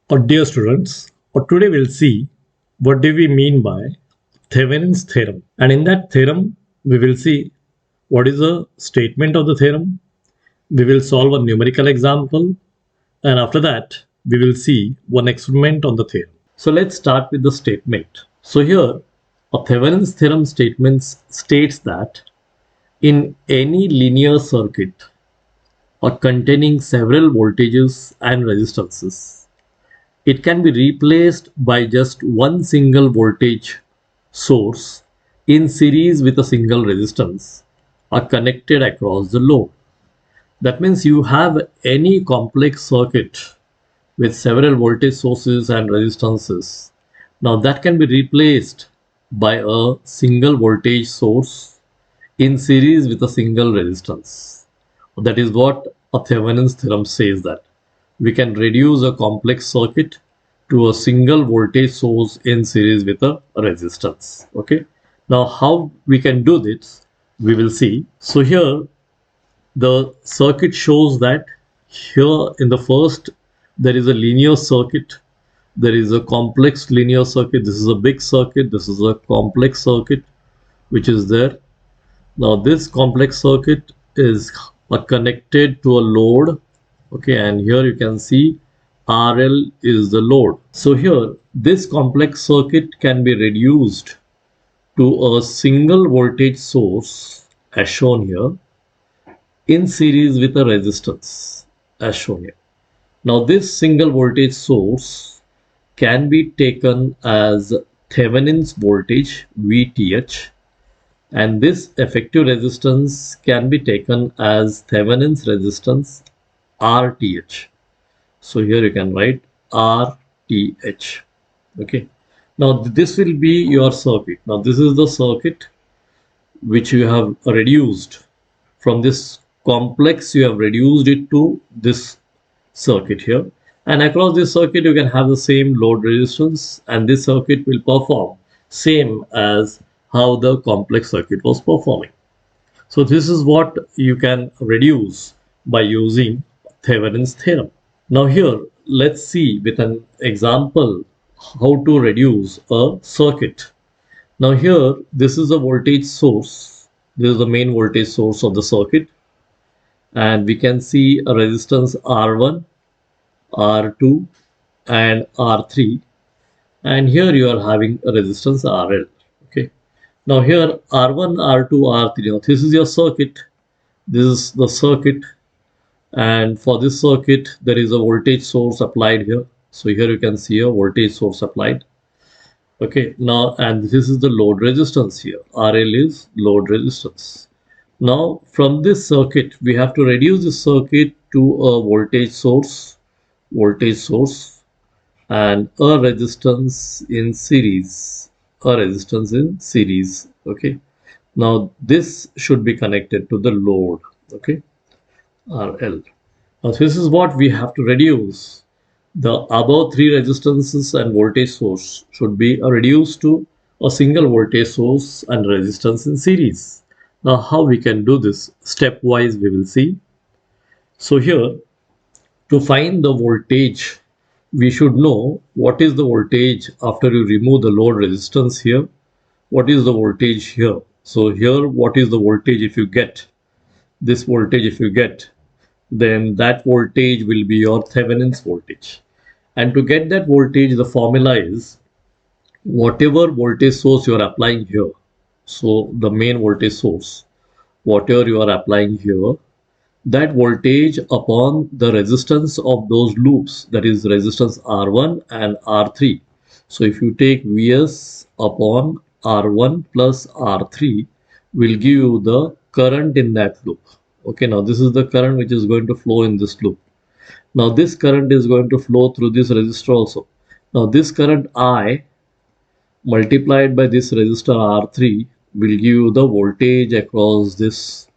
Dear students, today we'll see what do we mean by Thevenin's theorem. And in that theorem, we will see what is the statement of the theorem. We will solve a numerical example. And after that, we will see one experiment on the theorem. So let's start with the statement. So here, a Thevenin's theorem statement states that in any linear circuit or containing several voltages and resistances, it can be replaced by just one single voltage source in series with a single resistance are connected across the load. That means you have any complex circuit with several voltage sources and resistances. Now that can be replaced by a single voltage source in series with a single resistance. That is what a Thevenin's theorem says, that we can reduce a complex circuit to a single voltage source in series with a resistance. Okay, now how we can do this we will see. So here the circuit shows that here in the first there is a linear circuit, there is a complex linear circuit, this is a big circuit, this is a complex circuit which is there. Now this complex circuit is connected to a load. Okay, and here you can see RL is the load. So here this complex circuit can be reduced to a single voltage source as shown here in series with a resistance as shown here. Now this single voltage source can be taken as Thevenin's voltage VTh, and this effective resistance can be taken as Thevenin's resistance RTh. So here you can write RTh. Okay, now this will be your circuit. Now this is the circuit which you have reduced from this complex, you have reduced it to this circuit here, and across this circuit you can have the same load resistance, and this circuit will perform same as how the complex circuit was performing. So this is what you can reduce by using Thevenin's theorem. Now here let's see with an example how to reduce a circuit. Now here this is a voltage source, this is the main voltage source of the circuit, and we can see a resistance R1, R2 and R3, and here you are having a resistance RL. Okay, now here R1, R2, R3, now this is your circuit, this is the circuit, and for this circuit there is a voltage source applied here. So here you can see a voltage source applied. Okay, now and this is the load resistance here, RL is load resistance. Now from this circuit we have to reduce the circuit to a voltage source and a resistance in series, okay, now this should be connected to the load. Okay, RL. Now this is what we have to reduce. The above three resistances and voltage source should be reduced to a single voltage source and resistance in series. Now how we can do this stepwise we will see. So here to find the voltage we should know what is the voltage after you remove the load resistance here. What is the voltage here? So here what is the voltage if you get this voltage, if you get, then that voltage will be your Thevenin's voltage. And to get that voltage the formula is whatever voltage source you are applying here. So the main voltage source, whatever you are applying here, that voltage upon the resistance of those loops, that is resistance R1 and R3. So if you take Vs upon R1 plus R3 will give you the current in that loop. Okay, now this is the current which is going to flow in this loop. Now this current is going to flow through this resistor also. Now this current I multiplied by this resistor R3 will give you the voltage across this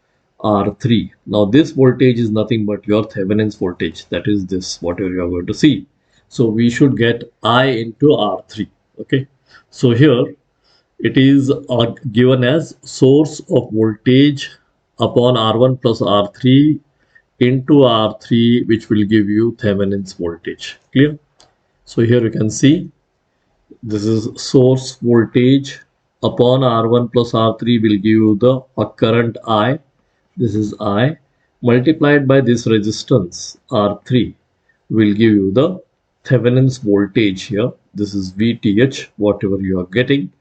R3. Now this voltage is nothing but your Thevenin's voltage, that is this whatever you are going to see. So we should get I into R3. Okay, so here it is given as source of voltage upon R1 plus R3 into R3, which will give you Thevenin's voltage. Clear? So here you can see this is source voltage upon R1 plus R3 will give you the current I. This is I multiplied by this resistance R3 will give you the Thevenin's voltage here. This is VTH, whatever you are getting,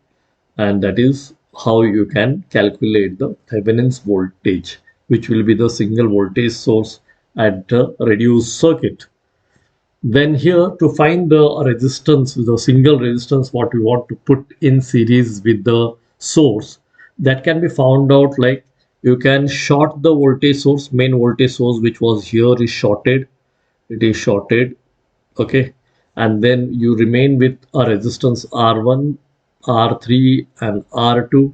and that is how you can calculate the Thevenin's voltage, which will be the single voltage source at the reduced circuit. Then here, to find the resistance, the single resistance what we want to put in series with the source, that can be found out like you can short the voltage source, main voltage source which was here is shorted. It is shorted, okay, and then you remain with a resistance R1, R3 and R2.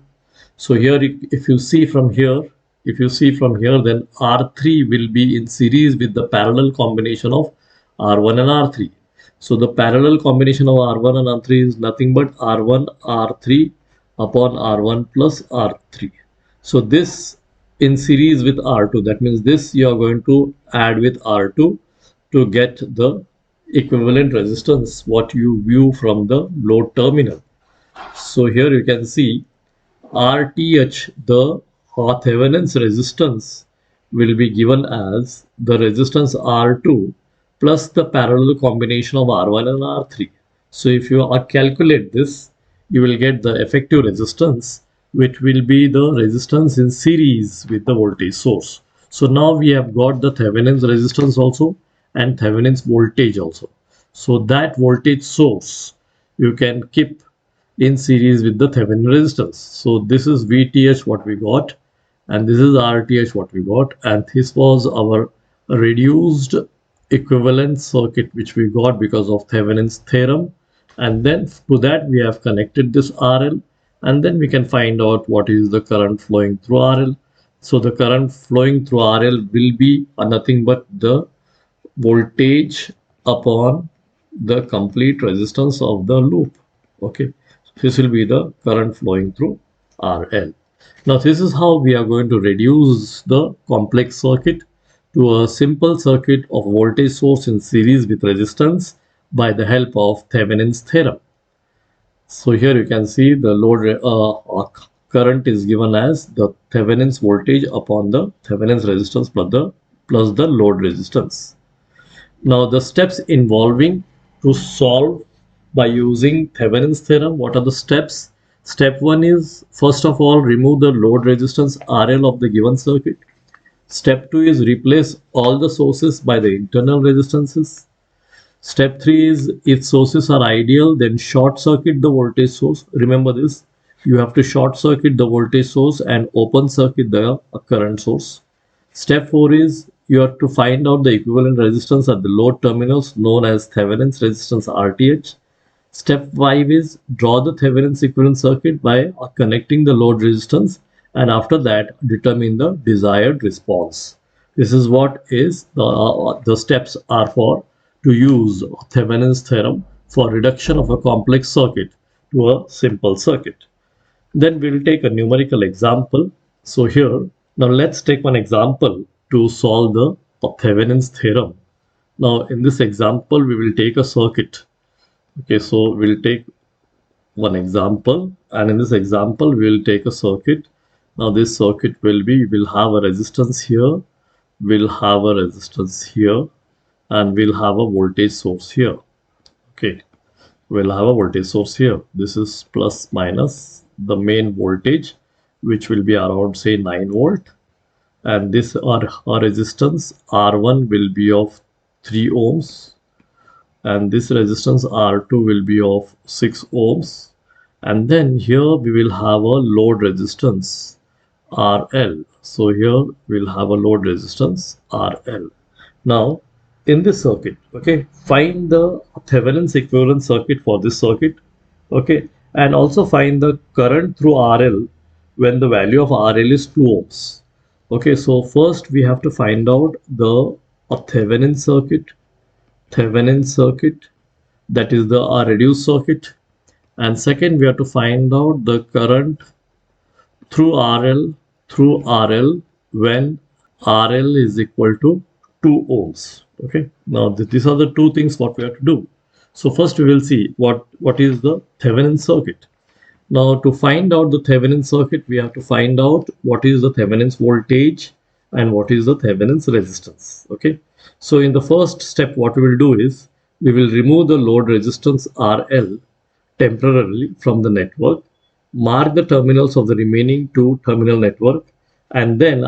So here if you see from here, then R3 will be in series with the parallel combination of R1 and R3. So the parallel combination of R1 and R3 is nothing but R1 R3 upon R1 plus R3. So this in series with R2, that means this you are going to add with R2 to get the equivalent resistance what you view from the load terminal. So here you can see RTH, the Thevenin's resistance, will be given as the resistance R2 plus the parallel combination of R1 and R3. So if you calculate this, you will get the effective resistance, which will be the resistance in series with the voltage source. So now we have got the Thevenin's resistance also and Thevenin's voltage also. So that voltage source you can keep in series with the Thevenin resistance. So this is VTH what we got, and this is RTH what we got, and this was our reduced equivalent circuit which we got because of Thevenin's theorem. And then to that we have connected this RL, and then we can find out what is the current flowing through RL. So the current flowing through RL will be nothing but the voltage upon the complete resistance of the loop. Okay, this will be the current flowing through RL. Now this is how we are going to reduce the complex circuit to a simple circuit of voltage source in series with resistance by the help of Thevenin's theorem. So here you can see the load current is given as the Thevenin's voltage upon the Thevenin's resistance plus the load resistance. Now the steps involving to solve by using Thevenin's theorem, what are the steps? Step 1 is, first of all, remove the load resistance RL of the given circuit. Step 2 is replace all the sources by the internal resistances. Step 3 is, if sources are ideal, then short circuit the voltage source. Remember this, you have to short circuit the voltage source and open circuit the current source. Step 4 is, you have to find out the equivalent resistance at the load terminals known as Thevenin's resistance RTH. Step 5 is, draw the Thevenin's equivalent circuit by connecting the load resistance, and after that determine the desired response. This is what is the steps are for to use Thevenin's theorem for reduction of a complex circuit to a simple circuit. Then we'll take a numerical example. So here, now let's take one example to solve the Thevenin's theorem. Now in this example, we will take a circuit. Okay, so we'll take one example, and in this example, we will take a circuit. Now this circuit will have a resistance here, we'll have a resistance here, and we'll have a voltage source here. Okay, we'll have a voltage source here. This is plus minus the main voltage, which will be around say 9 volt, and this our resistance R1 will be of 3 ohms, and this resistance R2 will be of 6 ohms, and then here we will have a load resistance RL. So here we'll have a load resistance RL. Now in this circuit, okay, find the Thevenin's equivalent circuit for this circuit, okay, and also find the current through RL when the value of RL is 2 ohms. Okay, so first we have to find out the Thevenin circuit, that is the reduced circuit, and second we have to find out the current through RL when RL is equal to 2 ohms. Okay, now these are the two things what we have to do. So first we will see what is the Thevenin circuit. Now to find out the Thevenin circuit, we have to find out what is the Thevenin's voltage and what is the Thevenin's resistance. Okay. So in the first step, what we will do is we will remove the load resistance RL temporarily from the network, mark the terminals of the remaining two terminal network, and then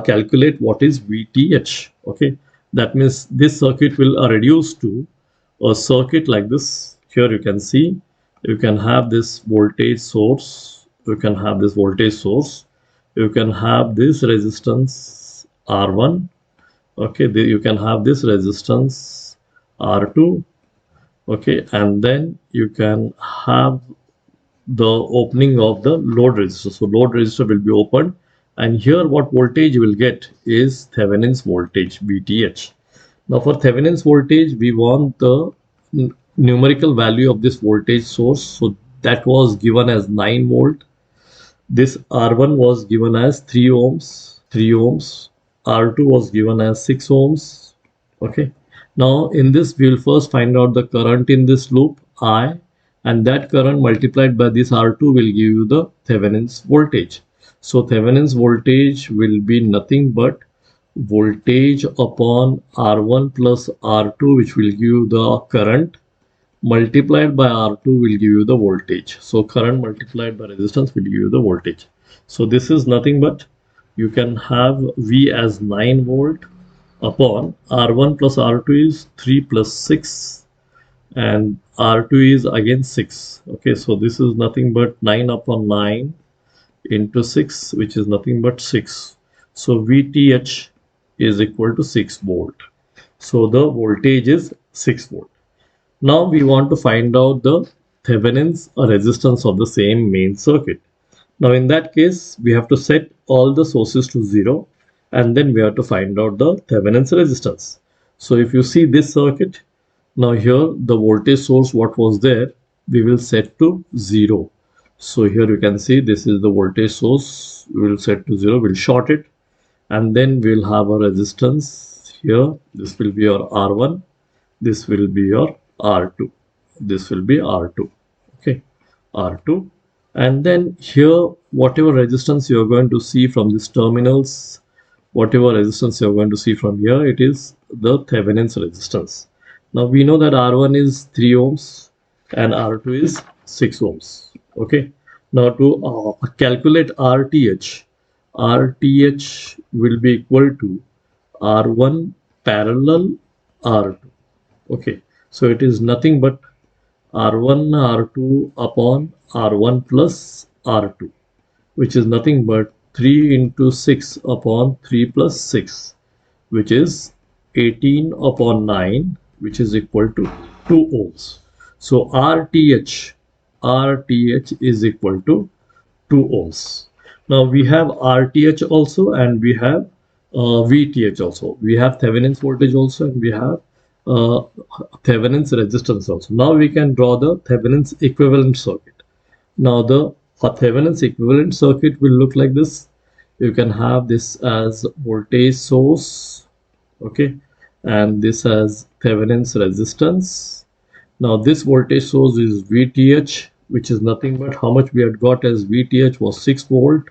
calculate what is VTH. Okay. That means this circuit will reduce to a circuit like this. Here you can see you can have this voltage source, you can have this voltage source, you can have this resistance R1. Okay, you can have this resistance R2. Okay, and then you can have the opening of the load resistor. So load resistor will be opened, and here what voltage you will get is Thevenin's voltage, VTH. Now for Thevenin's voltage, we want the numerical value of this voltage source. So that was given as 9 volt. This R1 was given as 3 ohms, 3 ohms. R2 was given as 6 ohms. Okay. Now in this, we will first find out the current in this loop, I, and that current multiplied by this R2 will give you the Thevenin's voltage. So Thevenin's voltage will be nothing but voltage upon R1 plus R2, which will give you the current, multiplied by R2 will give you the voltage. So current multiplied by resistance will give you the voltage. So this is nothing but you can have V as 9 volt upon R1 plus R2 is 3 plus 6, and R2 is again 6. Okay, so this is nothing but 9 upon 9 into 6, which is nothing but 6. So VTH is equal to 6 volt. So the voltage is 6 volt. Now we want to find out the Thevenin's resistance of the same main circuit. Now in that case, we have to set all the sources to 0, and then we have to find out the Thevenin's resistance. So if you see this circuit, now here the voltage source what was there, we will set to 0. So here you can see this is the voltage source, we will set to 0, we'll short it, and then we'll have a resistance here. This will be your R1, this will be your R2, this will be R2. Okay, R2, and then here whatever resistance you are going to see from these terminals, whatever resistance you are going to see from here, it is the Thevenin's resistance. Now we know that R1 is 3 ohms and R2 is 6 ohms. Okay, now to calculate RTH, RTH will be equal to R1 parallel R2. Okay, so it is nothing but R1 R2 upon R1 plus R2, which is nothing but 3 into 6 upon 3 plus 6, which is 18 upon 9, which is equal to 2 ohms. So RTH is equal to 2 ohms. Now we have RTH also, and we have VTH also. We have Thevenin's voltage also, and we have Thevenin's resistance also. Now we can draw the Thevenin's equivalent circuit. Now the Thevenin's equivalent circuit will look like this. You can have this as voltage source, okay, and this as Thevenin's resistance. Now this voltage source is VTH, which is nothing but how much we had got as VTH was 6 volt,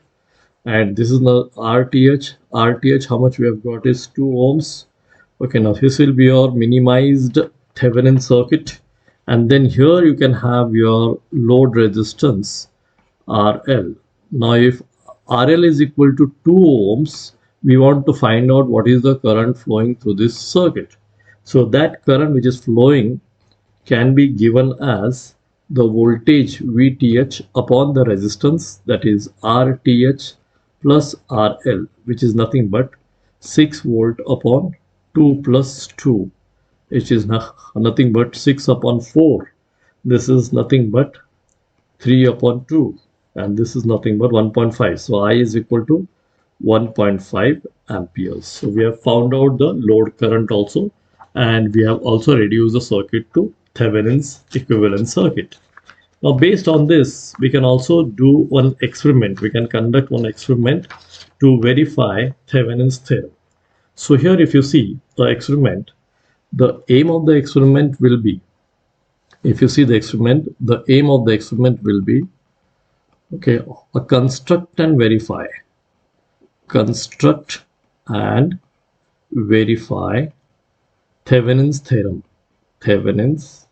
and this is now RTH. RTH, how much we have got is 2 ohms. Okay, now this will be your minimized Thevenin circuit, and then here you can have your load resistance RL. Now if RL is equal to 2 ohms, we want to find out what is the current flowing through this circuit. So that current which is flowing can be given as the voltage VTH upon the resistance, that is RTH plus RL, which is nothing but 6 volt upon 2 plus 2, which is nothing but 6 upon 4. This is nothing but 3 upon 2, and this is nothing but 1.5. So I is equal to 1.5 amperes. So we have found out the load current also, and we have also reduced the circuit to Thevenin's equivalent circuit. Now based on this, we can also do one experiment. We can conduct one experiment to verify Thevenin's theorem. So here if you see the experiment, the aim of the experiment will be if you see the experiment, the aim of the experiment will be, okay, a construct and verify Thevenin's theorem. Thevenin's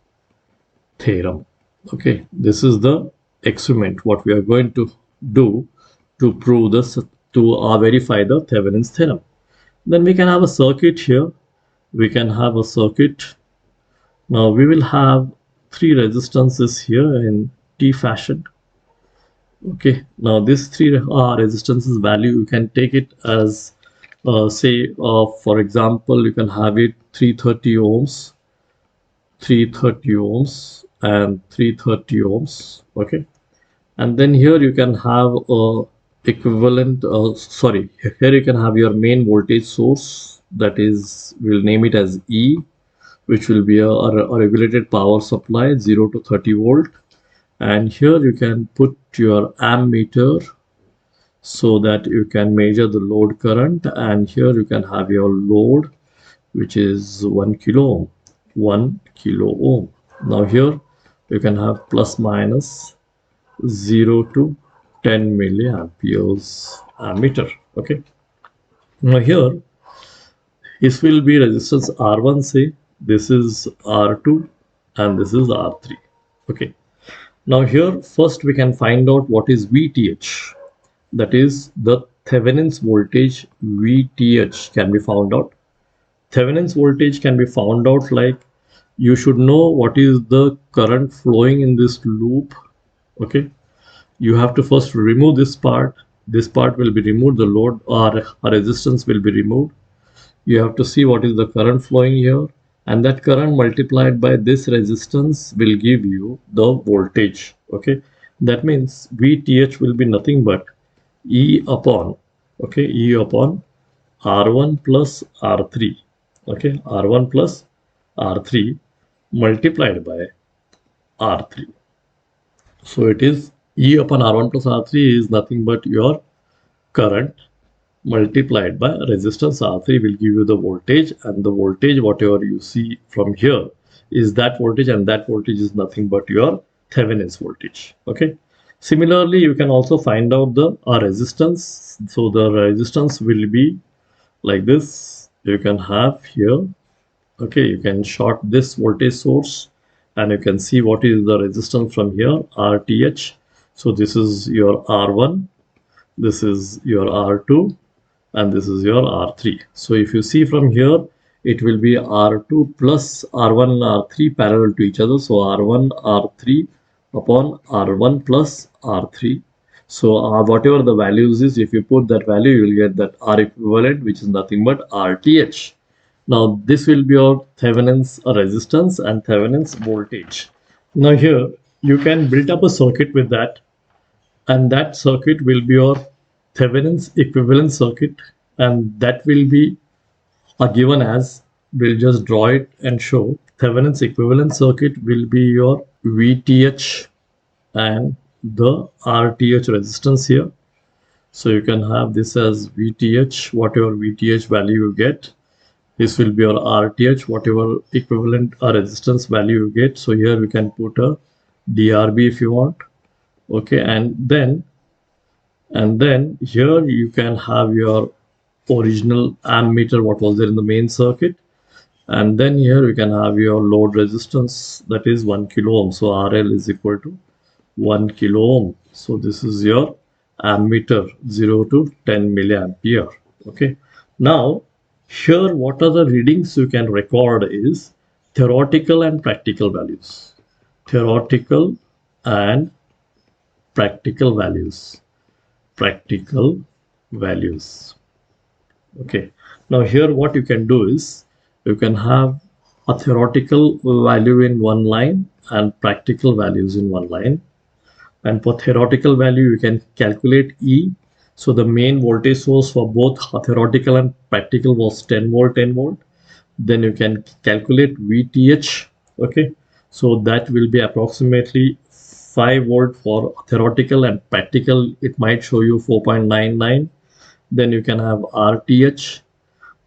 theorem. Okay, this is the experiment what we are going to do to prove this, to verify the Thevenin's theorem. Then we can have a circuit here. We can have a circuit. Now we will have three resistances here in T fashion. Okay, now this three resistances value, you can take it as say for example, you can have it 330 ohms, 330 ohms and 330 ohms. Okay, and then here you can have a equivalent here you can have your main voltage source, that is, we'll name it as E, which will be a regulated power supply 0 to 30 volt. And here you can put your ammeter so that you can measure the load current, and here you can have your load, which is 1 kilo ohm, 1 kilo ohm. Now here you can have plus minus 0 to 10 milliamperes ammeter. Okay, now here this will be resistance R1, say this is R2 and this is R3. Okay, now here first we can find out what is VTH, that is the Thevenin's voltage. VTH can be found out. Thevenin's voltage can be found out like, you should know what is the current flowing in this loop. Okay, you have to first remove this part. This part will be removed, the load or resistance will be removed. You have to see what is the current flowing here, and that current multiplied by this resistance will give you the voltage. Okay, that means VTH will be nothing but E upon, okay, E upon R1 plus R3. Okay, R1 plus R3 multiplied by R3. So it is E upon R1 plus R3 is nothing but your current multiplied by resistance R3 will give you the voltage, and the voltage whatever you see from here is that voltage, and that voltage is nothing but your Thevenin's voltage. Okay, similarly you can also find out the resistance. So the resistance will be like this. You can have here, okay, you can short this voltage source and you can see what is the resistance from here, RTH. So this is your R1, this is your R2, and this is your R3. So if you see from here, it will be R2 plus R1 and R3 parallel to each other. So R1 R3 upon R1 plus R3. So whatever the values is, if you put that value, you will get that R equivalent, which is nothing but RTH. Now this will be your Thevenin's resistance and Thevenin's voltage. Now here you can build up a circuit with that, and that circuit will be your Thevenin's equivalent circuit, and that will be given as, we'll just draw it and show. Thevenin's equivalent circuit will be your VTH and the RTH resistance here. So you can have this as VTH, whatever VTH value you get. This will be your RTH, whatever equivalent resistance value you get. So here we can put a DRB if you want. Okay, and then here you can have your original ammeter, what was there in the main circuit, and then here you can have your load resistance, that is 1 kilo ohm. So RL is equal to 1 kilo ohm. So this is your ammeter, 0 to 10 milliampere. Okay, now here what are the readings you can record is theoretical and practical values. Theoretical and practical values. Practical values. Okay, now here what you can do is, you can have a theoretical value in one line and practical values in one line. And for theoretical value you can calculate E. So the main voltage source for both theoretical and practical was 10 volt, 10 volt. Then you can calculate VTH. Okay, so that will be approximately 5 volt for theoretical, and practical it might show you 4.99. Then you can have RTH,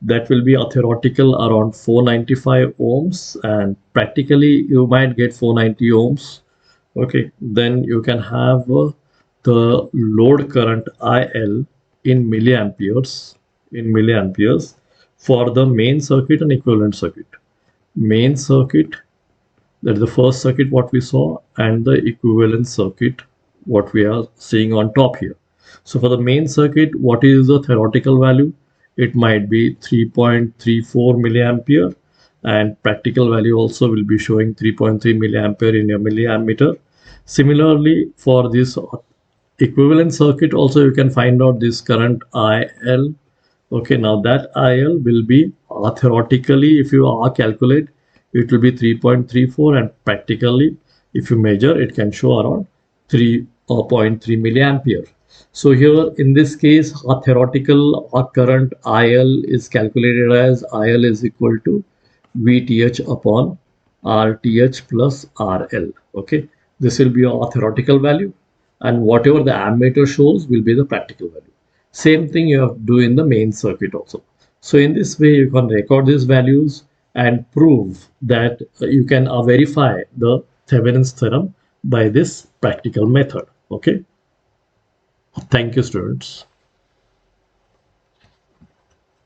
that will be a theoretical around 495 ohms, and practically you might get 490 ohms. Okay, then you can have the load current IL in milliamperes for the main circuit and equivalent circuit. Main circuit, that's the first circuit what we saw, and the equivalent circuit what we are seeing on top here. So for the main circuit, what is the theoretical value? It might be 3.34 milliampere, and practical value also will be showing 3.3 milliampere in your milliammeter. Similarly, for this equivalent circuit also you can find out this current IL. Okay, now that IL will be theoretically, if you calculate, it will be 3.34, and practically, if you measure, it can show around 3.3 milliampere. So here in this case, our theoretical current IL is calculated as IL is equal to VTH upon RTH plus RL. Okay, this will be our theoretical value, and whatever the ammeter shows will be the practical value. Same thing you have to do in the main circuit also. So in this way, you can record these values and prove that you can verify the Thevenin's theorem by this practical method. Okay. Thank you, students.